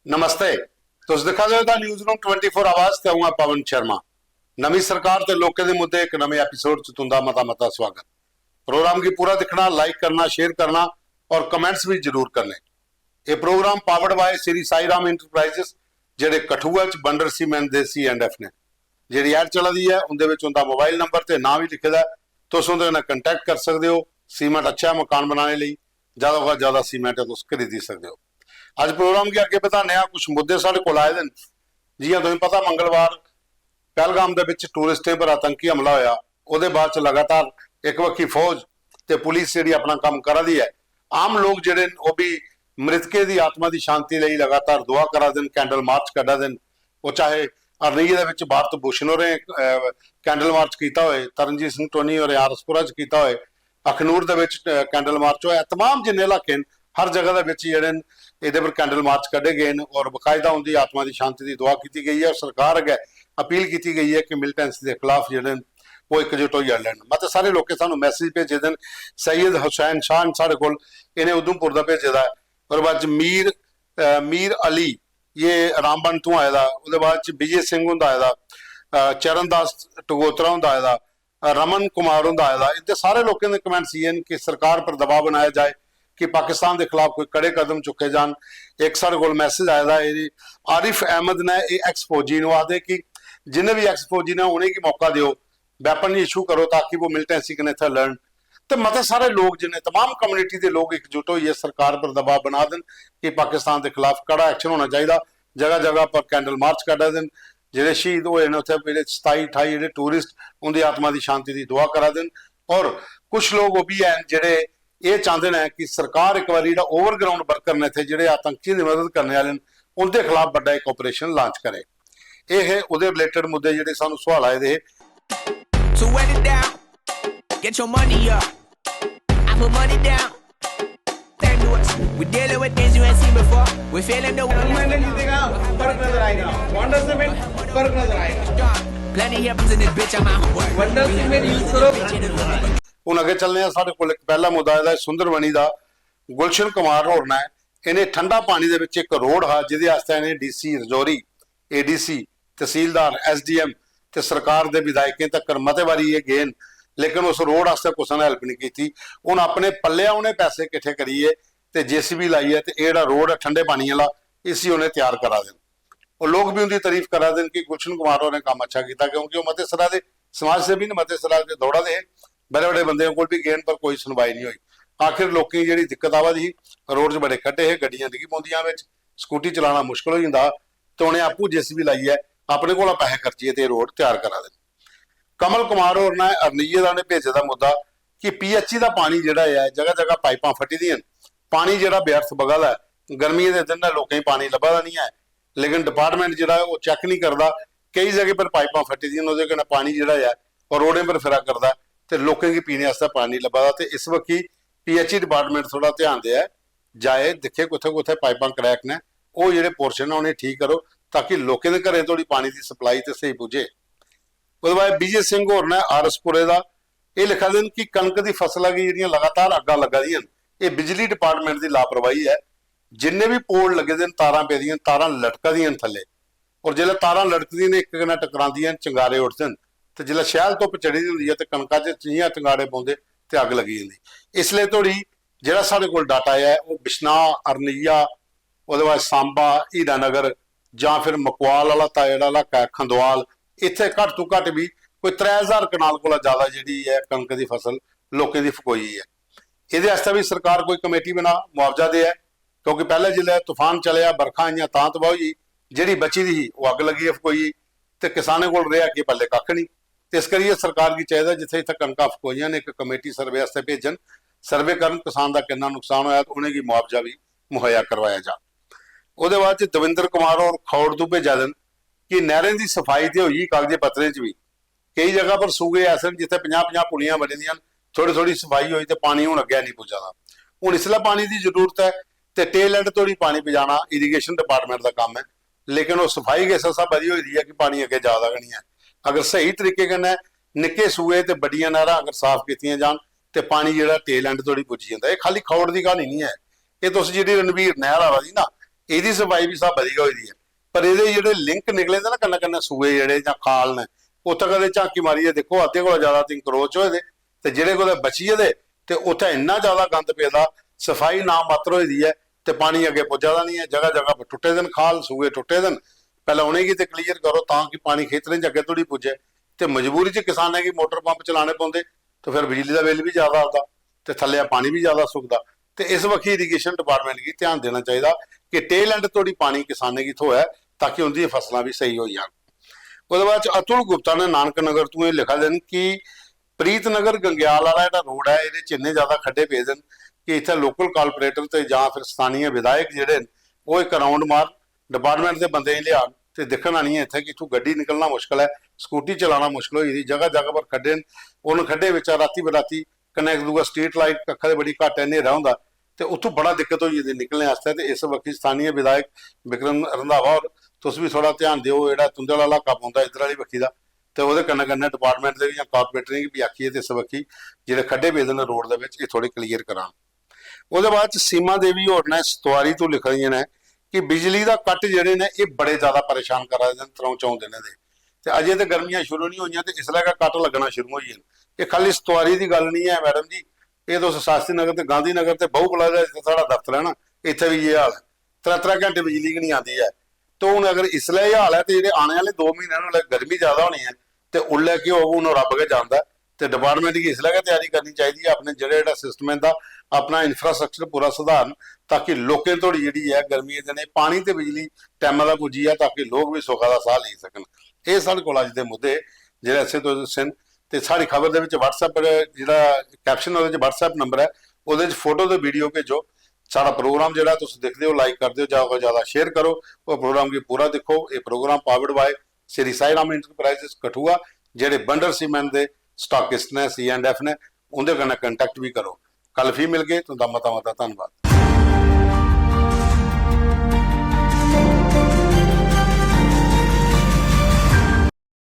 नमस्ते। तुस दिखा रहे हो न्यूज़ रूम 24 आवाज ते हूं पवन शर्मा। नवी सरकार ते लोकें दे मुद्दे एक नवे एपीसोड च तुंदा मता स्वागत। प्रोग्राम की पूरा दिखना, लाइक करना, शेयर करना और कमेंट्स भी जरूर करने। ये program powered by Shri Sai Ram enterprises जेडे कठुआ च बंडर सीमेंट दे C&F ने। जेडी ऐड चला दी है उनदे विच उनदा मोबाइल नंबर ते नाम भी लिखे दा, तुस उनदे नाल कंटैक्ट कर सकदे हो। सीमेंट अच्छा मकान बनाने लई ज्यादा कोला ज्यादा सीमेंट तुस खरीदी सकदे हो। अज प्रोग्राम के अगे बधाने कुछ मुद्दे साढ़े कोल आए दिन। जियां तुसें पता मंगलवार पहलगाम दे विच टूरिस्टें पर आतंकी हमला होया, उहदे बाद च लगातार एक बक्खी फौज ते पुलिस जिहड़ी अपना काम करा दी है। आम लोग जिहड़े वो भी मृतके दी आत्मा की शांति लई लगातार दुआ करा दिन, कैंडल मार्च कड्ढा दिन। वो चाहे अरनीए दे विच भारत भूषण होरें कैंडल मार्च कीता होए, तरनजीत सिंह टोनी होरें आरसपुरा च कीता होए, अखनूर दे विच कैंडल मार्च होया, तमाम जिन्ने इलाके न हर जगह दे विच जेहड़े इहदे पर कैंडल मार्च कड्ढे गए हैं और बकायदा उनकी आत्मा की शांति की दुआ की गई है। और सरकार अगे अपील की गई है कि मिलिटेंसी के खिलाफ जेहड़े वो एकजुट होई लड़न। मत सारे लोग सानू मैसेज भेजे दिन। सैयद हुसैन शाह साढ़े कोल इन्हें उधमपुर का भेजे दा है। और बाद मीर अली ये रामबन तो आए दा। उसके बाद विजय सिंह हुंदा आए दा, चरणदास टगोत्रा हुंदा आए दा, रमन कुमार हुंदा आए दा। इतने सारे लोगों के कमेंट्स ये कि सरकार पर दबाव बनाया जाए कि पाकिस्तान के खिलाफ कोई कड़े कदम चुके जान। एक साढ़े को मैसेज आया था आरिफ अहमद ने एक्स फौजी आदे कि जिन्हें भी एक्स फौजी ने उन्हें मौका दो, वैपन इशू करो ताकि वो मिलिटेंसी कने इत्थे लड़न। तो मते सारे लोग जिन्हें तमाम कम्युनिटी के लोग एकजुट होइए सरकार पर दबाव बना दें कि पाकिस्तान के खिलाफ कड़ा एक्शन होना चाहिए। जगह जगह पर कैंडल मार्च करा दें। जो शहीद हुए हैं उत्थे 27-28 जो टूरिस्ट उनकी आत्मा की शांति की दुआ करा दें। और कुछ लोग वो भी हैं जेडे ये चाहते हैं कि सरकार एक बार जो ओवरग्राउंड वर्कर ने थे जो आतंकी की मदद करने वाले उनके खिलाफ बड़ा एक ऑपरेशन लॉन्च करे। ये है उहदे रिलेटेड मुद्दे जो सानू सवाल आए थे। ਹੁਣ अगे चलने साढ़े को पहला मुद्दा है सुंदरबनी का। गुलशन कुमार होर ने इन्हें ठंडा पानी के एक रोड हा जिहदे इन्हें DC रजौरी, ADC, तहसीलदार, SDM ते सरकार के विधायकों तक मते बारी ये गए, लेकिन उस रोड वास्ते कुछ ने हेल्प नहीं की। हुण अपने पल्ले उन्हें पैसे इकट्ठे करिए तो JCB लाई है तो यह रोड है ठंडे पानी वाला इसी उन्हें तैयार करा दें। और लोग भी उनकी तारीफ करा दें कि गुलशन कुमार होर ने काम अच्छा किया, क्योंकि वो मते सरा के समाज सेवी ने, मते सरा के दौड़ा दे बड़े बड़े बंदे को भी गेन पर कोई सुनवाई नहीं हुई। आखिर लोग जी दिक्कत आवा दी रोड च बड़े खड्डे है, गड्डियां डिगी पौंदियां विच, स्कूटी चलाना मुश्किल हो जाता। तो उन्हें आपू JCB लाई है अपने को पैसे खर्चिए तो रोड तैयार करा दें। कमल कुमार होर ने अरनीए का भेजे का मुद्दा कि PHE का पानी जोड़ा है जगह जगह पाइपां फटी दियां, पानी जोड़ा व्यर्थ बगल है। गर्मियों के दिन लोगों पानी लभा नहीं है, लेकिन डिपार्टमेंट जो वो चैक नहीं करता। कई जगह पर पाइपां फटी दियां, पानी जोड़ा है और रोडें पर फिरा करता तो लोगों की पीने वास्ते पानी लभा। तो इस वक्त PHE डिपार्टमेंट थोड़ा ध्यान दिया जाए, दिखे कुत्थे कुत्थे पाइपां क्रैक ने, वो जो पोर्शन है उन्हें ठीक करो ताकि लोगों के घरें थोड़ी पानी की सप्लाई तो सही पुजे। उसके बाद विजय सिंह होर ने आरसपुरे का यह लिखा देन कि कणक की फसलों की जी लगातार अग्गां लगा दी, ये बिजली डिपार्टमेंट की लापरवाही है। जिन्ने भी पोल लगे दिन तारां पे दियां, तारां लटका दियां थले, और जो तारां लटकदियां ने एक कन्नै टकरांदियां चिंगारे उठदे न, तो जिसलै शैल धुप्प चढ़ी दी हुंदी है तो कणकां च जियां चिंगारे पौंदे तो अग लगी जाती। इसलिए थोड़ी जिहड़ा साडे कोल डाटा है वो बिश्नाह, अरनीया, उसदे बाद सांबा, हीरानगर जां फिर मकवाल वाला जेहड़ा इलाका है खंदवाल, इत्थे घट तो घट भी कोई 3000 कनाल कोला ज़्यादा जिहड़ी है कणक की फसल लोगों की फकोई है। इहदे वास्ते भी सरकार कोई कमेटी बना मुआवजा दे, क्योंकि पहले जिसलै तूफान चलिया बरखा आईयां तां तबाही होई, जिहड़ी बची दी वो अग लगी है फकोई, तो किसानों को रहा कि पल्ले कख नहीं। इस करिए सरकार की चाहिए जिथे इतने कणकां फकोईयां ने एक कमेटी सर्वे वास्ते भेजन, सर्वे करन किसान का कितना नुकसान होया तो उन्हें मुआवजा भी मुहैया करवाया जा। उसके बाद दविंदर कुमार और खौड़ तो भेजा देन कि नहरें की सफाई तो हुई कागजे पत्रे च भी, कई जगह पर सूगे ऐसे जिथे 50-50 पुलियां बनी दियां, थोड़ी थोड़ी सफाई हुई तो पानी हूँ अगे नहीं पुजा। हूँ इसलिए पानी की जरूरत है तो टेल एंड तोड़ी पानी पजाना इरीगेशन डिपार्टमेंट का काम है, लेकिन वो सफाई इस हिसाब की हुई है कि पानी अगे जा सकता नहीं है। अगर सही तरीके कन्नै निक्के सूए तो बड़ियां नहरां अगर साफ कीतियां जान तो पानी जो टेल एंड तोड़ी पुजी जाता है। खाली खौड़ की कहानी नहीं है, ये तुस जी रणवीर नहर आ रही ना, ਇਹਦੀ ਸਫਾਈ ਵੀ ਸਭ ਵਧੀਆ ਹੋਈ ਦੀ ਹੈ, ਪਰ ਇਹਦੇ ਜਿਹੜੇ ਲਿੰਕ ਨਿਕਲੇ ਨੇ ਨਾ ਕੰਨਾ ਕੰਨਾ ਸੂਏ ਜਿਹੜੇ ਜਾਂ ਖਾਲ ਨੇ, ਉੱਥੇ ਕਦੇ ਝਾਂਕੀ ਮਾਰੀਏ ਦੇਖੋ ਅੱਧੇ ਕੋਲ ਜ਼ਿਆਦਾ ਤੇ ਕਰੋਚ ਹੋਏ ਦੇ, ਤੇ ਜਿਹੜੇ ਕੋਲ ਬਚੀਏ ਦੇ ਤੇ ਉੱਥੇ ਇੰਨਾ ਜ਼ਿਆਦਾ ਗੰਦ ਪੈਦਾ, ਸਫਾਈ ਨਾ ਮਾਤਰ ਹੋਈ ਦੀ ਹੈ ਤੇ ਪਾਣੀ ਅੱਗੇ ਪੁੱਜਦਾ ਨਹੀਂ ਹੈ। ਜਗ੍ਹਾ ਜਗ੍ਹਾ ਪਰ ਟੁੱਟੇ ਦਿਨ ਖਾਲ ਸੂਏ ਟੁੱਟੇ ਦਿਨ, ਪਹਿਲਾਂ ਉਹਨੇ ਕੀ ਤੇ ਕਲੀਅਰ ਕਰੋ ਤਾਂ ਕਿ ਪਾਣੀ ਖੇਤਰਾਂ 'ਚ ਅੱਗੇ ਥੋੜੀ ਪੁੱਜੇ। ਤੇ ਮਜਬੂਰੀ 'ਚ ਕਿਸਾਨ ਹੈ ਕਿ ਮੋਟਰ ਪੰਪ ਚਲਾਣੇ ਪਾਉਂਦੇ ਤੇ ਫਿਰ ਬਿਜਲੀ ਦਾ ਬਿੱਲ ਵੀ ਜ਼ਿਆਦਾ ਆਉਂਦਾ ਤੇ ਥੱਲੇ ਪਾਣੀ ਵੀ ਜ਼ਿਆਦਾ ਸੁੱਕਦਾ। ਤੇ ਇਸ ਵਕਤ ਇਰੀਗੇਸ਼ਨ ਡਿਪਾਰਟਮੈਂਟ ਕੀ ਧਿਆਨ ਦੇਣਾ ਚਾਹੀਦਾ ਕਿ ਟੇਲ ਐਂਡ ਤੋੜੀ ਪਾਣੀ ਕਿਸਾਨੇ ਕੀ ਹੋਇਆ ਤਾਂ ਕਿ ਉਹਦੀ ਫਸਲਾਂ ਵੀ ਸਹੀ ਹੋ ਜਾਣ। ਉਹਦੇ ਬਾਅਦ ਅਤੁਲ ਗੁਪਤਾ ਨੇ ਨਾਨਕ ਨਗਰ ਤੋਂ ਇਹ ਲਿਖਿਆ ਦੇਣ ਕਿ ਪ੍ਰੀਤਨਗਰ ਗੰਗਿਆਲ ਵਾਲਾ ਜਿਹੜਾ ਰੋਡ ਹੈ ਇਹਦੇ 'ਚ ਇੰਨੇ ਜ਼ਿਆਦਾ ਖੱਡੇ ਪਏ ਦੇਣ ਕਿ ਇੱਥੇ ਲੋਕਲ ਕਾਰਪੋਰੇਟਰ ਤੇ ਜਾਂ ਫਿਰ ਸਥਾਨੀ ਵਿਧਾਇਕ ਜਿਹੜੇ ਉਹ ਇੱਕ ਰਾਉਂਡ ਮਾਰ ਡਿਪਾਰਟਮੈਂਟ ਦੇ ਬੰਦੇ ਹੀ ਲਿਆਉਣ ਤੇ ਦਿਖਣਾ ਨਹੀਂ ਹੈ ਇੱਥੇ ਕਿ ਇੱਥੋਂ ਗੱਡੀ ਨਿਕਲਣਾ ਮੁਸ਼ਕਲ ਹੈ, ਸਕੂਟੀ ਚਲਾਉਣਾ ਮੁਸ਼ਕਲ ਹੋਈ ਦੀ, ਜਗ੍ਹਾ ਜਗ੍ਹਾ ਪਰ ਖੱਡੇ ਨੇ। ਉਹਨ ਖੱਡੇ ਵਿੱਚ ਰਾਤੀ ਬਰਾਤੀ ਕਨੈਕਟ ਦੂਗਾ ਸਟਰੀਟ ਲਾਈਟ ਕੱਖਾਂ ਦੇ ਬੜੀ ਘੱਟ ਹਨੇਰਾ ਹੁੰਦਾ ਤੇ ਉੱਥੋਂ ਬੜਾ ਦਿੱਕਤ ਹੋਈ ਜਾਂਦੀ ਨਿਕਲਣੇ ਵਾਸਤੇ। ਤੇ ਇਸ ਵਕਤ ਸਥਾਨੀ ਵਿਧਾਇਕ ਵਿਕਰਮ ਰੰਧਾਵਾ ਔਰ ਤੁਸੀਂ ਵੀ ਥੋੜਾ ਧਿਆਨ ਦਿਓ, ਜਿਹੜਾ ਤੁੰਦੇ ਵਾਲਾ ਇਲਾਕਾ ਪਾਉਂਦਾ ਇੱਧਰ ਵਾਲੀ ਬੱਖੀ ਦਾ, ਤੇ ਉਹਦੇ ਕੰਨੇ ਕੰਨੇ ਡਿਪਾਰਟਮੈਂਟ ਦੇ ਵੀ ਜਾਂ ਕਾਰਪੋਰੇਟਰ ਨੇ ਵੀ ਆਖੀਏ ਤੇ ਇਸ ਵਕਤ ਜਿਹੜੇ ਖੱਡੇ ਪਏ ਨੇ ਰੋਡ ਦੇ ਵਿੱਚ ਇਹ ਥੋੜੇ ਕਲੀਅਰ ਕਰਾਉਣ। ਉਹਦੇ ਬਾਅਦ ਚ ਸੀਮਾ ਦੇਵੀ ਹੋਰ ਨੇ ਸਤਵਾਰੀ ਤੋਂ ਲਿਖ ਰਹੀਆਂ ਨੇ ਕਿ ਬਿਜਲੀ ਦਾ ਕੱਟ ਜਿਹੜੇ ਨੇ ਇਹ ਬੜੇ ਜ਼ਿਆਦਾ ਪਰੇਸ਼ਾਨ ਕਰ ਰਹੇ ਨੇ ਤਰੋਂ ਚਾਉਂਦੇ ਨੇ ਦੇ, ਤੇ ਅਜੇ ਤੇ ਗਰਮੀਆਂ ਸ਼ੁਰੂ ਨਹੀਂ ਹੋਈਆਂ ਤੇ ਇਸ ਲਈ ਕੱਟ ਲੱਗਣਾ ਸ਼ੁਰੂ ਹੋ ਜਾਣ। ਇਹ ਖਾਲੀ ਸਤਵਾਰੀ ਦੀ ਗੱਲ ਨਹੀਂ ਹੈ ਮੈਡਮ ਜੀ, ਇਹ ਤਾਂ ਸ਼ਾਸਤਰੀ ਨਗਰ ਤੇ ਗਾਂਧੀ ਨਗਰ ਤੇ ਬਹੁ ਪਲਾਜ਼ਾ ਜਿੱਥੇ ਸਾਡਾ ਦਫ਼ਤਰ ਹੈ ਨਾ, ਇੱਥੇ ਵੀ ਇਹ ਹਾਲ ਹੈ, 3 ਘੰਟੇ ਬਿਜਲੀ ਨਹੀਂ ਆਉਂਦੀ ਹੈ। ਤੇ ਹੁਣ ਅਗਰ ਇਸ ਲਈ ਇਹ ਹਾਲ ਹੈ ਤੇ ਜਿਹੜੇ ਆਉਣੇ ਵਾਲੇ 2 ਮਹੀਨਿਆਂ ਨੂੰ ਗਰਮੀ ਜ਼ਿਆਦਾ ਹੋਣੀ ਹੈ ਤੇ ਉਲੇ ਕਿ ਉਹਨੂੰ ਰੱਬ ਕੇ ਜਾਂਦਾ ਤੇ ਡਿਪਾਰਟਮੈਂਟ ਕੀ ਇਸ ਲਈ ਤਿਆਰੀ ਕਰਨੀ ਚਾਹੀਦੀ ਹੈ ਆਪਣੇ ਜਿਹੜਾ ਸਿਸਟਮ ਹੈ ਦਾ ਆਪਣਾ ਇਨਫਰਾਸਟ੍ਰਕਚਰ ਪੂਰਾ ਸੁਧਾਰਨ ਤਾਂ ਕਿ ਲੋਕਾਂ ਥੋੜੀ ਜਿਹੜੀ ਹੈ ਗਰਮੀ ਦੇ ਦਿਨੇ ਪਾਣੀ ਤੇ ਬਿਜਲੀ ਟਾਈਮ ਦਾ ਪੁੱਜੀ ਆ ਤਾਂ ਕਿ ਲੋਕ ਵੀ ਸੁੱਖਾ ਦਾ ਸਾਹ ਲੈ ਸਕਣ। ਇਹ ਸਾਡੇ ਕੋਲ ਅੱਜ ਦੇ ਮੁੱਦੇ ਜਿਹੜੇ ਅਸੇ ਤੋਂ ਸਨ। ਤੇ ਸਾਡੀ ਖਬਰ ਦੇ ਵਿੱਚ WhatsApp ਜਿਹੜਾ ਕੈਪਸ਼ਨ ਉਹਦੇ 'ਚ WhatsApp ਨੰਬਰ ਹੈ, ਉਹਦੇ 'ਚ ਫੋਟੋ ਤੇ ਵੀਡੀਓ ਭੇਜੋ। ਸਾਡਾ ਪ੍ਰੋਗਰਾਮ ਜਿਹੜਾ ਤੁਸੀਂ ਦੇਖਦੇ ਹੋ ਲਾਈਕ ਕਰਦੇ ਹੋ ਜਾਂ ਜ਼ਿਆਦਾ ਸ਼ੇਅਰ ਕਰੋ, ਉਹ ਪ੍ਰੋਗਰਾਮ ਕੀ ਪੂਰਾ ਦੇਖੋ। ਇਹ program powered by Shri Sai Ram enterprises Kathua, ਜਿਹੜੇ ਬੰਡਰ ਸੀਮੈਂਟ ਦੇ ਸਟਾਕਿਸਟ ਨੇ C&F ਨੇ, ਉਹਦੇ ਨਾਲ ਕੰਟੈਕਟ ਵੀ ਕਰੋ। ਕੱਲ ਫਿਰ ਮਿਲ ਗਏ, ਤੁਹਾਡਾ ਮਤਾ ਧੰਨਵਾਦ।